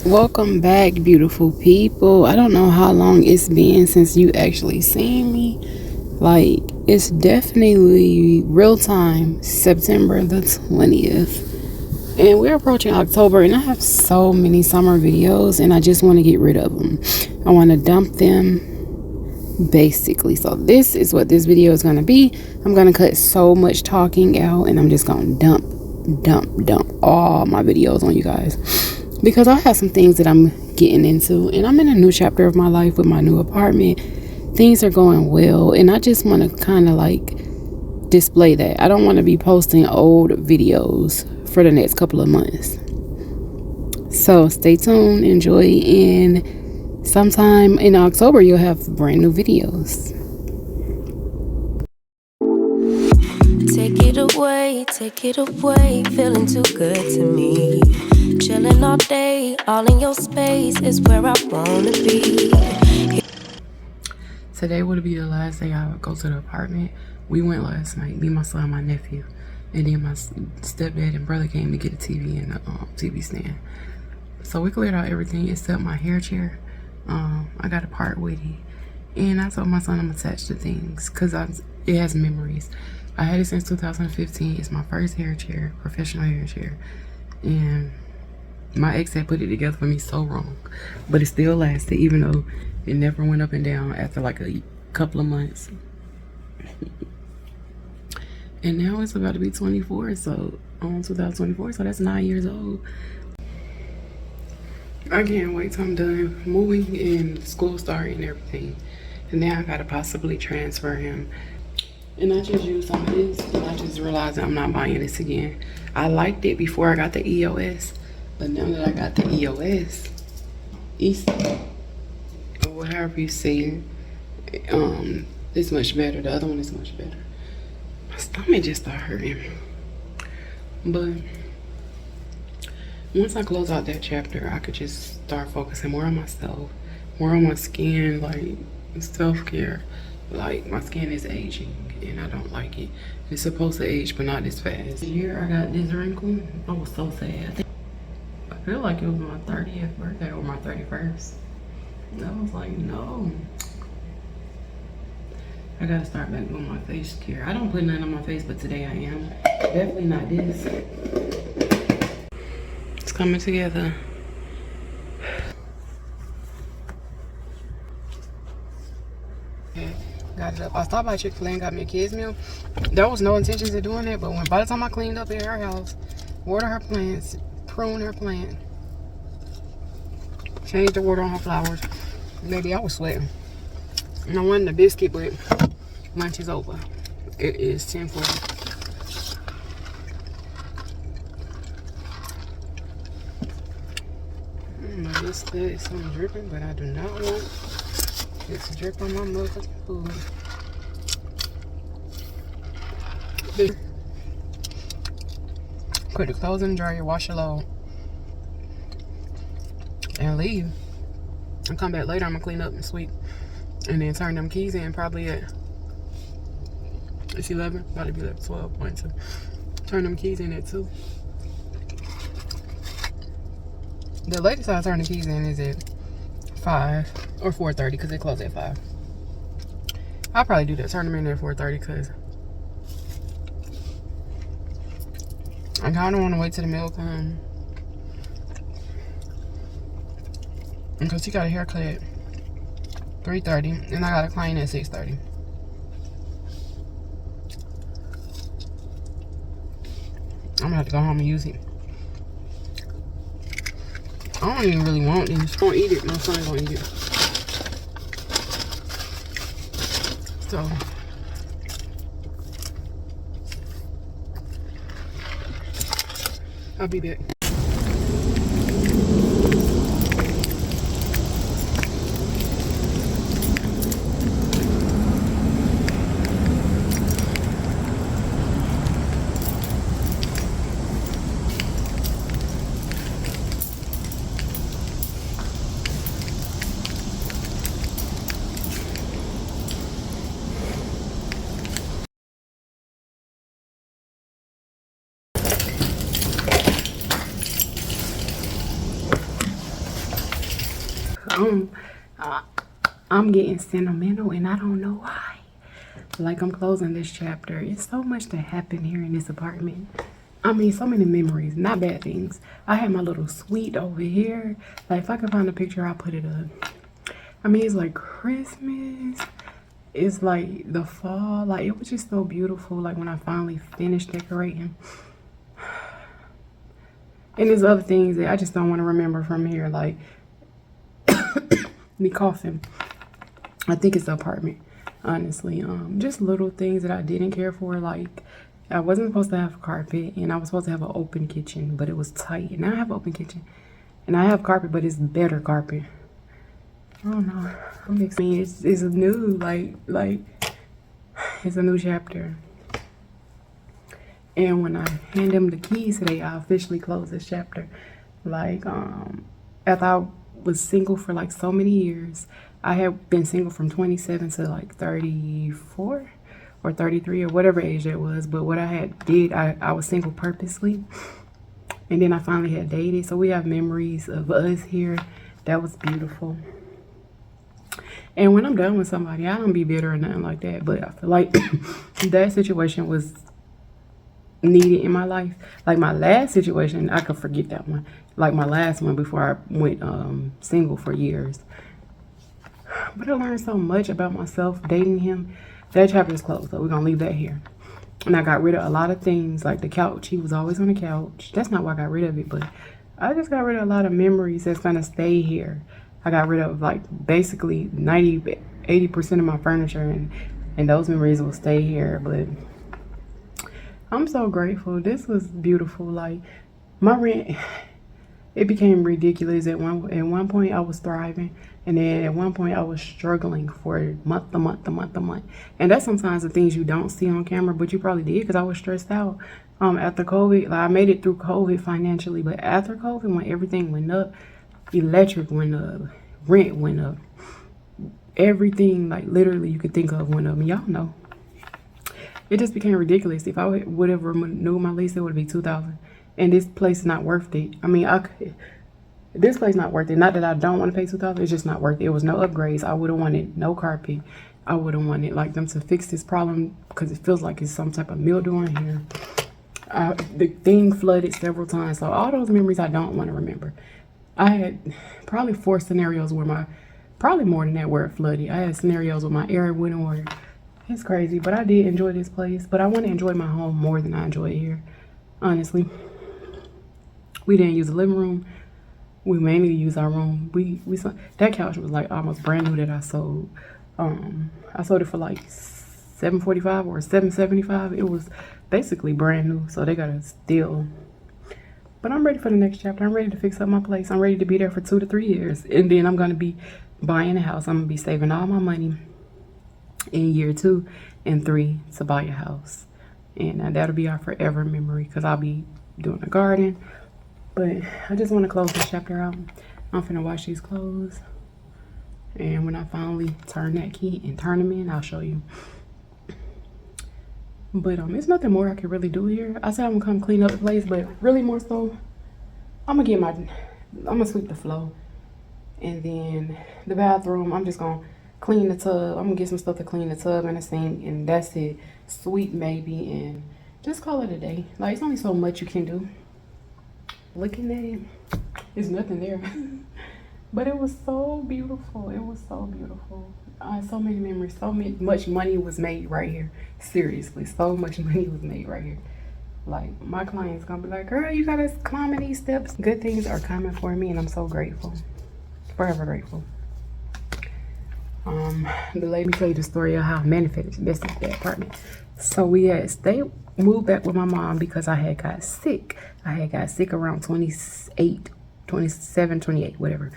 Welcome back, beautiful people. I don't know how long it's been since you actually seen me. Like, it's definitely real time, September the 20th. And we're approaching October, and I have so many summer videos, and I just want to get rid of them. I want to dump them, basically. So this is what this video is going to be. I'm going to cut so much talking out, and I'm just going to dump all my videos on you guys. Because I have some things that I'm getting into, and I'm in a new chapter of my life with my new apartment. Things are going well, and I just want to kind of like display that. I don't want to be posting old videos for the next couple of months. So stay tuned, enjoy, and sometime in October you'll have brand new videos. Take it away, feeling too good to me. Chilling all day, all in your space is where I wanna be. Today would be the last day I would go to the apartment. We went last night, me, my son, my nephew, and then my stepdad and brother came to get a TV and a TV stand. So we cleared out everything except my hair chair. I got to part with it, and I told my son I'm attached to things because it has memories. I had it since 2015. It's my first hair chair, professional hair chair, and my ex had put it together for me so wrong, but it still lasted, even though it never went up and down after like a couple of months. And now it's about to be 24, so 2024, so that's 9 years old. I can't wait till I'm done moving and school starting and everything. And now I gotta possibly transfer him. And I just used some of this, and I just realized that I'm not buying this again. I liked it before I got the EOS, but now that I got the EOS, or however you say it, it's much better. The other one is much better. My stomach just started hurting. But once I close out that chapter, I could just start focusing more on myself, more on my skin, like self-care. Like, my skin is aging and I don't like it. It's supposed to age, but not this fast. Here I got this wrinkle. I was so sad. I feel like it was my 30th birthday or my 31st. I was like, no. I gotta start back with my face care. I don't put nothing on my face, but today I am. Definitely not this. It's coming together. Got it up. I stopped by Chick-fil-A and got me a kids meal. There was no intentions of doing that, but by the time I cleaned up at her house, water her plants, prune her plant, change the water on her flowers, maybe I was sweating. And I wanted a biscuit, but lunch is over. It is 10:40. My biscuit is some dripping, but I do not want this to drip on my motherfucking food. Put the clothes in the dryer, wash your load, and leave. And come back later, I'm gonna clean up and sweep. And then turn them keys in probably at, it's 11, about to be like 12.2. Turn them keys in at 2. The latest I turn the keys in is at 5 or 4:30 because they close at 5. I'll probably do that, turn them in at 4:30 because I kind of want to wait till the mail come. Because he got a haircut at 3:30 and I got a client at 6:30. I'm gonna have to go home and use it. I don't even really want this. I don't eat it. My son gonna eat it. So I'll be back. I'm getting sentimental and I don't know why. Like, I'm closing this chapter. It's so much that happened here in this apartment. I mean, so many memories, not bad things. I had my little suite over here. Like, if I can find a picture, I'll put it up. I mean, it's like Christmas. It's like the fall. Like, it was just so beautiful. Like, when I finally finished decorating. And there's other things that I just don't want to remember from here. Like, me coughing. I think it's the apartment, honestly. Just little things that I didn't care for. Like, I wasn't supposed to have carpet, and I was supposed to have an open kitchen, but it was tight. And now I have an open kitchen, and I have carpet, but it's better carpet. I don't know. I'm excited. It's a new, like, it's a new chapter. And when I hand them the keys today, I officially close this chapter. Like, after I was single for like so many years, I have been single from 27 to like 34 or 33 or whatever age that was. But what I was single purposely. And then I finally had dated. So we have memories of us here. That was beautiful. And when I'm done with somebody, I don't be bitter or nothing like that. But I feel like that situation was needed in my life. Like my last situation, I could forget that one. Like my last one before I went single for years. But I learned so much about myself dating him. That chapter is closed, so we're gonna leave that here. And I got rid of a lot of things, like the couch. He was always on the couch. That's not why I got rid of it, but I just got rid of a lot of memories that's gonna stay here. I got rid of like basically 80% of my furniture, and those memories will stay here. But I'm so grateful. This was beautiful. Like my rent, it became ridiculous at one point. I was thriving, and then at one point I was struggling for month to month. And that's sometimes the things you don't see on camera, but you probably did, because I was stressed out after COVID. Like I made it through COVID financially, but after COVID, when everything went up, electric went up, rent went up, everything like literally you could think of went up. And y'all know, it just became ridiculous. If I would have renewed my lease, it would be $2,000. And this place is not worth it. I mean, this place is not worth it. Not that I don't want to pay $2,000. It's just not worth it. It was no upgrades. I would have wanted no carpet. I would have wanted like them to fix this problem, because it feels like it's some type of mildew in here. The thing flooded several times. So all those memories I don't want to remember. I had probably 4 scenarios where probably more than that, where it flooded. I had scenarios where my air went in water. It's crazy, but I did enjoy this place. But I want to enjoy my home more than I enjoy it here, honestly. We didn't use the living room. We mainly used our room. That couch was like almost brand new that I sold. I sold it for like $745 or $775. It was basically brand new, so they got a steal. But I'm ready for the next chapter. I'm ready to fix up my place. I'm ready to be there for 2 to 3 years, and then I'm gonna be buying a house. I'm gonna be saving all my money in year 2 and 3 to buy a house, and that'll be our forever memory, because I'll be doing a garden. But I just want to close this chapter out. I'm finna wash these clothes, and when I finally turn that key and turn them in, I'll show you. But there's nothing more I can really do here. I said I'm gonna come clean up the place, but really more so, I'm gonna sweep the floor, and then the bathroom, I'm just gonna clean the tub. I'm gonna get some stuff to clean the tub and the sink, and that's it. Sweep maybe, and just call it a day. Like, it's only so much you can do. Looking at it, there's nothing there. But it was so beautiful. It was so beautiful. So many memories. Much money was made right here. Seriously, so much money was made right here. Like, my client's gonna be like, girl, you gotta climb these steps. Good things are coming for me, and I'm so grateful. Forever grateful. Let me tell you the story of how I manifested that apartment. So moved back with my mom because I had got sick. I had got sick around 27, 28, whatever.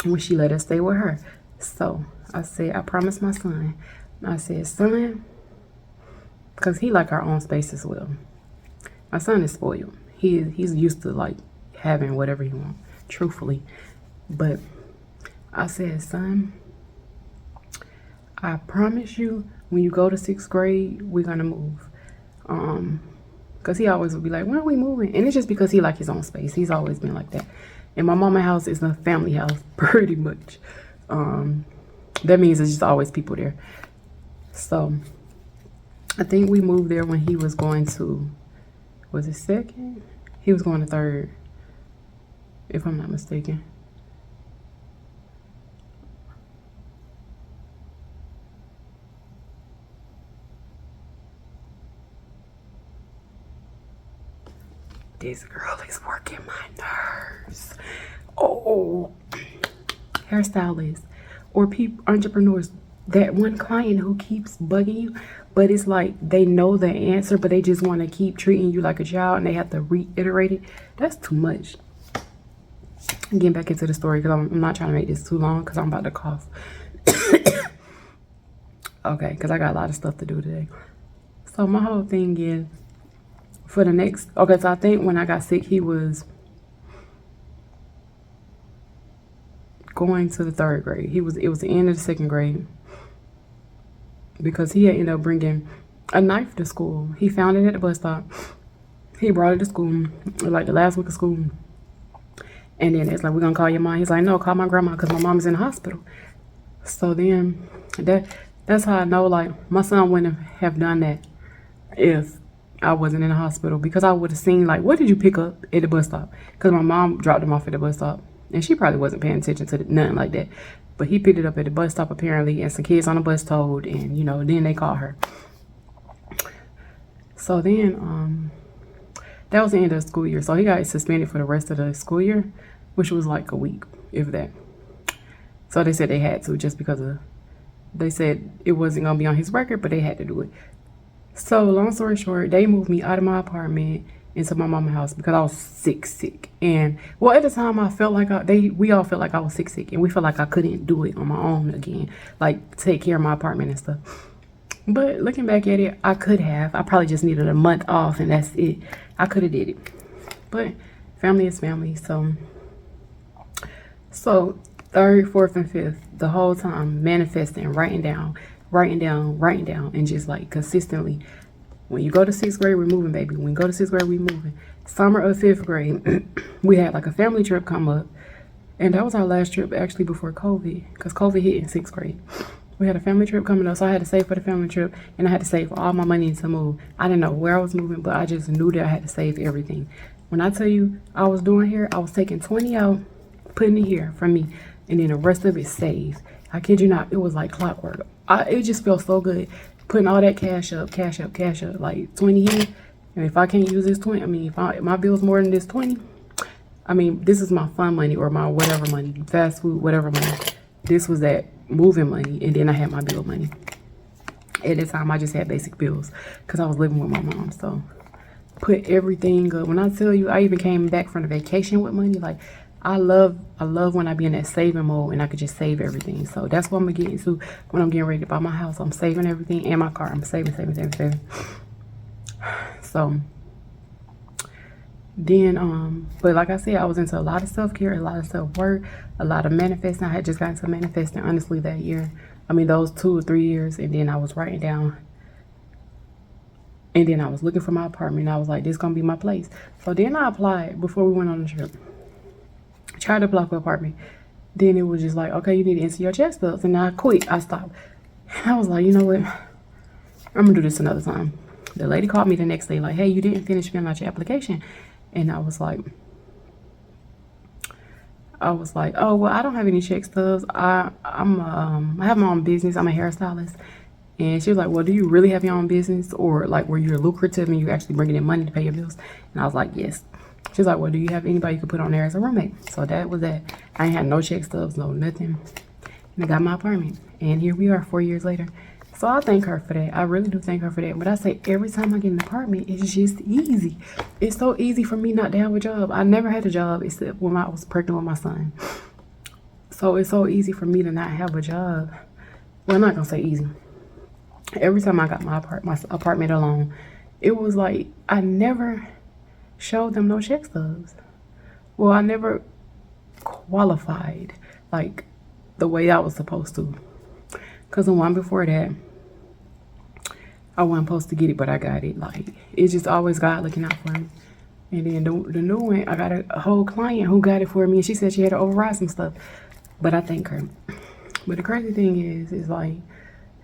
When she let us stay with her. So I said, I promised my son. I said, son, because he like our own space as well. My son is spoiled. He's used to like having whatever he wants, truthfully. But I said, son, I promise you, when you go to 6th grade, we're gonna move. Because he always would be like, when are we moving? And it's just because he like his own space. He's always been like that. And my mama's house is a family house, pretty much. That means there's just always people there. So I think we moved there when he was going to, was it second? He was going to third, if I'm not mistaken. This girl is working my nerves. Oh, hairstylists or people, entrepreneurs, that one client who keeps bugging you, but it's like they know the answer, but they just want to keep treating you like a child and they have to reiterate it. That's too much. I'm getting back into the story because I'm not trying to make this too long because I'm about to cough. Okay, because I got a lot of stuff to do today. So my whole thing is for the next, okay, so I think when I got sick, he was going to the third grade. It was the end of the second grade because he had ended up bringing a knife to school. He found it at the bus stop. He brought it to school, like the last week of school. And then it's like, we're going to call your mom. He's like, no, call my grandma because my mom is in the hospital. So then that's how I know, like, my son wouldn't have done that if I wasn't in the hospital, because I would have seen, like, what did you pick up at the bus stop? Because my mom dropped him off at the bus stop. And she probably wasn't paying attention to nothing like that. But he picked it up at the bus stop, apparently, and some kids on the bus told, and, you know, then they called her. So then, that was the end of the school year. So he got suspended for the rest of the school year, which was like a week, if that. So they said they had to, just because of, they said it wasn't going to be on his record, but they had to do it. So long story short, they moved me out of my apartment into my mama's house because I was sick. And well, at the time I felt like we all felt like I was sick, and we felt like I couldn't do it on my own again, like take care of my apartment and stuff. But looking back at it, I could have. I probably just needed a month off, and that's it. I could have did it. But family is family. So third, fourth, and fifth, the whole time manifesting, writing down, and just like consistently. When you go to sixth grade, we're moving, baby. When you go to sixth grade, we're moving. Summer of fifth grade, we had like a family trip come up. And that was our last trip actually before COVID, because COVID hit in sixth grade. We had a family trip coming up, so I had to save for the family trip, and I had to save all my money to move. I didn't know where I was moving, but I just knew that I had to save everything. When I tell you I was doing here, I was taking 20 out, putting it here for me, and then the rest of it saved. I kid you not, it was like clockwork. It just felt so good. Putting all that cash up, like 20 here. And if I can't use this 20, I mean, if my bill's more than this 20, I mean, this is my fun money or my whatever money, fast food, whatever money. This was that moving money, and then I had my bill money. At the time, I just had basic bills because I was living with my mom. So put everything up. When I tell you, I even came back from the vacation with money. Like, I love when I be in that saving mode and I could just save everything. So that's what I'm gonna get into when I'm getting ready to buy my house. I'm saving everything and my car. I'm saving. So then, but like I said, I was into a lot of self-care, a lot of self-work, a lot of manifesting. I had just gotten to manifesting, honestly, that year. I mean, those 2 or 3 years. And then I was writing down. And then I was looking for my apartment. I was like, this is gonna be my place. So then I applied before we went on the trip. Tried to apply for an apartment. Then it was just like, okay, you need to enter your check stubs. And I quit. I stopped. And I was like, you know what? I'm gonna do this another time. The lady called me the next day like, hey, you didn't finish filling out your application. And I was like, oh, well, I don't have any check stubs. I have my own business. I'm a hairstylist. And she was like, well, do you really have your own business? Or like, where you're lucrative and you're actually bringing in money to pay your bills? And I was like, yes. She was like, well, do you have anybody you could put on there as a roommate? So that was that. I ain't had no check stubs, no nothing. And I got my apartment. And here we are 4 years later. So I thank her for that. I really do thank her for that. But I say every time I get an apartment, it's just easy. It's so easy for me not to have a job. I never had a job except when I was pregnant with my son. So it's so easy for me to not have a job. Well, I'm not going to say easy. Every time I got my apartment alone, it was like I never showed them no check stubs. Well, I never qualified like the way I was supposed to. Because the one before that, I wasn't supposed to get it, but I got it. Like, it's just always God looking out for me. And then the new one, I got a whole client who got it for me, and she said she had to override some stuff. But I thank her. But the crazy thing is like,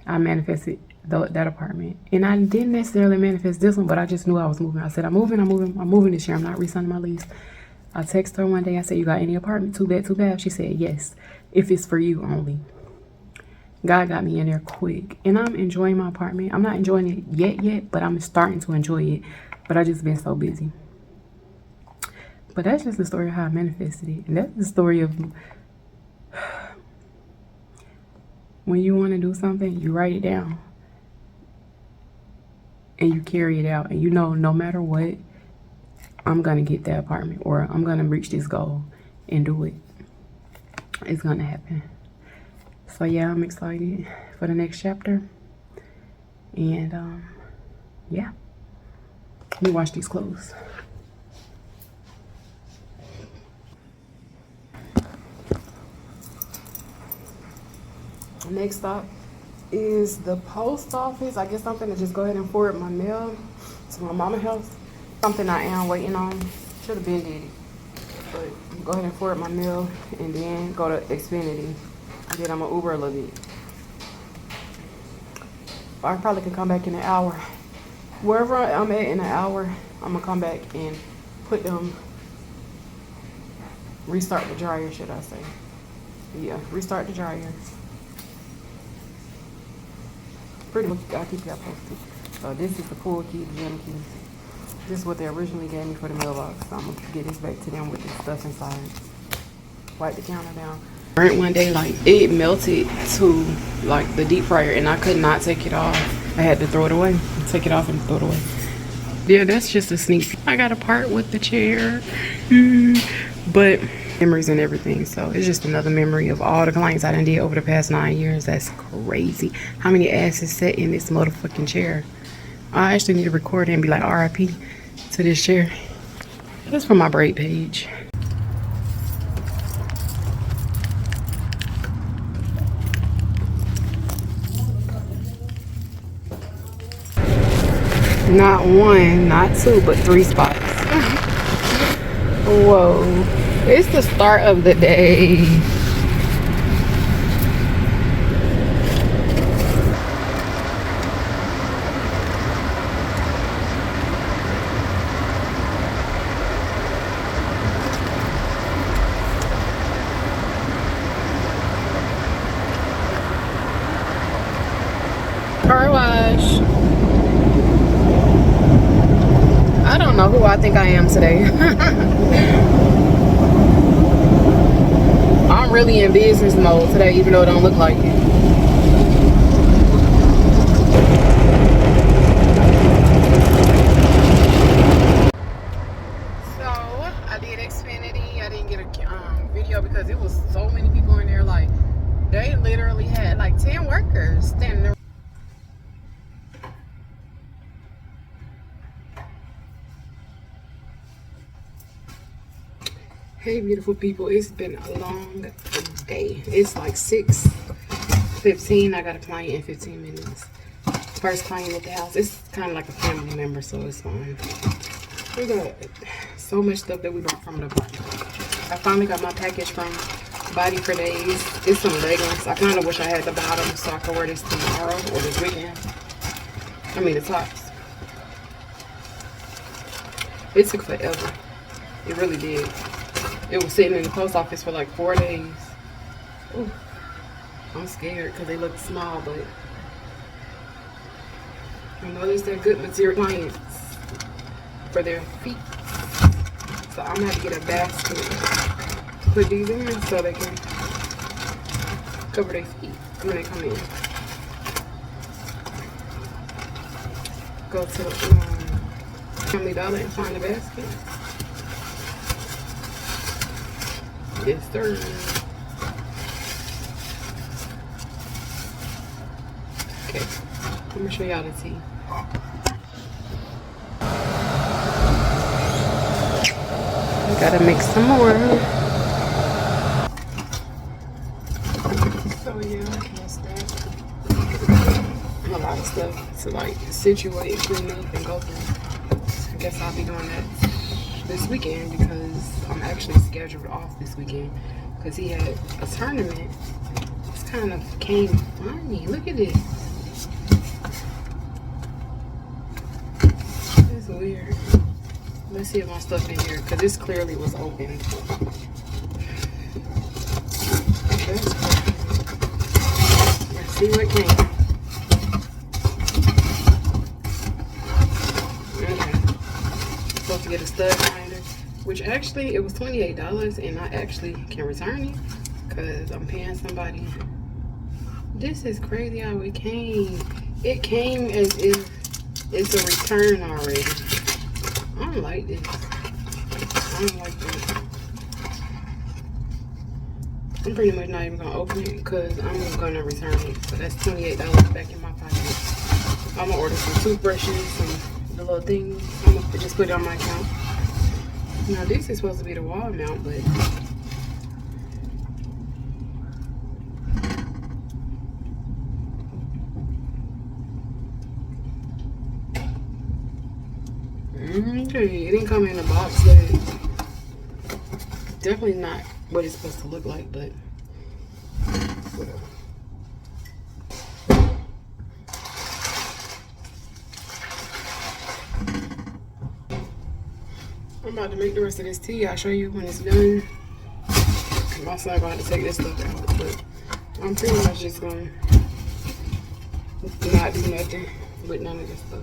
I manifested that apartment. And I didn't necessarily manifest this one, but I just knew I was moving. I said, I'm moving this year. I'm not re-signing my lease. I texted her one day. I said, you got any apartment? 2 bed? She said, yes, if it's for you only. God got me in there quick. And I'm enjoying my apartment. I'm not enjoying it yet, but I'm starting to enjoy it. But I just been so busy. But that's just the story of how I manifested it. And that's the story of when you want to do something, you write it down. And you carry it out. And you know, no matter what, I'm going to get that apartment. Or I'm going to reach this goal and do it. It's going to happen. So yeah, I'm excited for the next chapter. And yeah. Let me wash these clothes. Next stop is the post office. I guess I'm gonna just go ahead and forward my mail to my mama's house. Something I am waiting on. Should have been did it. But go ahead and forward my mail and then go to Xfinity. And then I'm gonna Uber a little bit. I probably can come back in an hour. Wherever I'm at in an hour, I'm gonna come back and put them, restart the dryer, should I say. Yeah, restart the dryer. Pretty much, I'll keep y'all posted. This is the pool key, the gym key. This is what they originally gave me for the mailbox. So I'm gonna get this back to them with the stuff inside. Wipe the counter down. Burnt one day, like it melted to like the deep fryer, and I could not take it off. I had to throw it away. Take it off and throw it away. Yeah, that's just a sneak peek. I got a part with the chair, but memories and everything. So it's just another memory of all the clients I done did over the past 9 years. That's crazy. How many asses sat in this motherfucking chair? I actually need to record it and be like RIP to this chair. That's from my braid page. Not one, not two, but 3 spots. Whoa. It's the start of the day. Car wash. I don't know who I think I am today. I'm really in business mode today, even though it don't look like it. So I did Xfinity. I didn't get a video because it was so many people in there. Like they literally had like 10 workers standing there. Hey beautiful people, it's been a long day. It's like 6:15. I got a client in 15 minutes. First client at the house. It's kind of like a family member, so it's fine. We got so much stuff that we brought from the apartment. I finally got my package from Body for Days. It's some leggings. I kind of wish I had the bottom so I could wear this tomorrow or this weekend. I mean the tops. It took forever. It really did. It was sitting in the post office for like 4 days. Ooh, I'm scared because they look small, but I know there's that good material clients for their feet. So I'm gonna have to get a basket to put these in so they can cover their feet when they come in. Go to Family Dollar and find a basket. Yes, sir. Okay, let me show y'all the tea. Gotta make some more. So yeah, that's that. A lot of stuff to like situate, clean up, and go through. I guess I'll be doing that this weekend because I'm actually scheduled off this weekend because he had a tournament. It's kind of came funny. Look at this. It's weird. Let's see if my stuff in here because this clearly was open. Let's see what came. Supposed to get a stud finder, which actually it was $28 and I actually can return it because I'm paying somebody. This is crazy how it came. It came as if it's a return already. I don't like this. I don't like this. I'm pretty much not even gonna open it because I'm gonna return it. So that's $28 back in my pocket. I'm gonna order some toothbrushes, the little things. I'm gonna just put it on my account. Now this is supposed to be the wall mount, but okay, it didn't come in a box. Definitely not what it's supposed to look like, but whatever. I'm about to make the rest of this tea. I'll show you when it's done. My son about to take this stuff out, but I'm pretty much just gonna not do nothing with none of this stuff.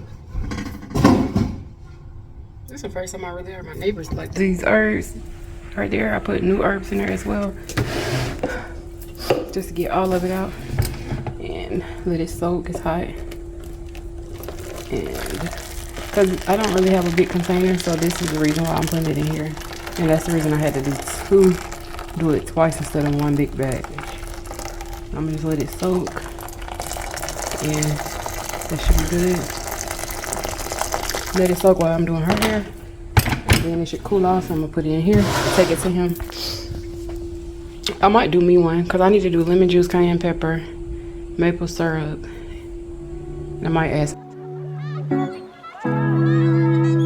This is the first time I really heard my neighbors like these herbs right there. I put new herbs in there as well, just to get all of it out and let it soak. It's hot, and because I don't really have a big container, so this is the reason why I'm putting it in here. And that's the reason I had to do it twice instead of one big bag. I'm gonna just let it soak, and that should be good. Let it soak while I'm doing her hair, and then it should cool off. I'm gonna put it in here, take it to him. I might do me one, because I need to do lemon juice, cayenne pepper, maple syrup, and I might add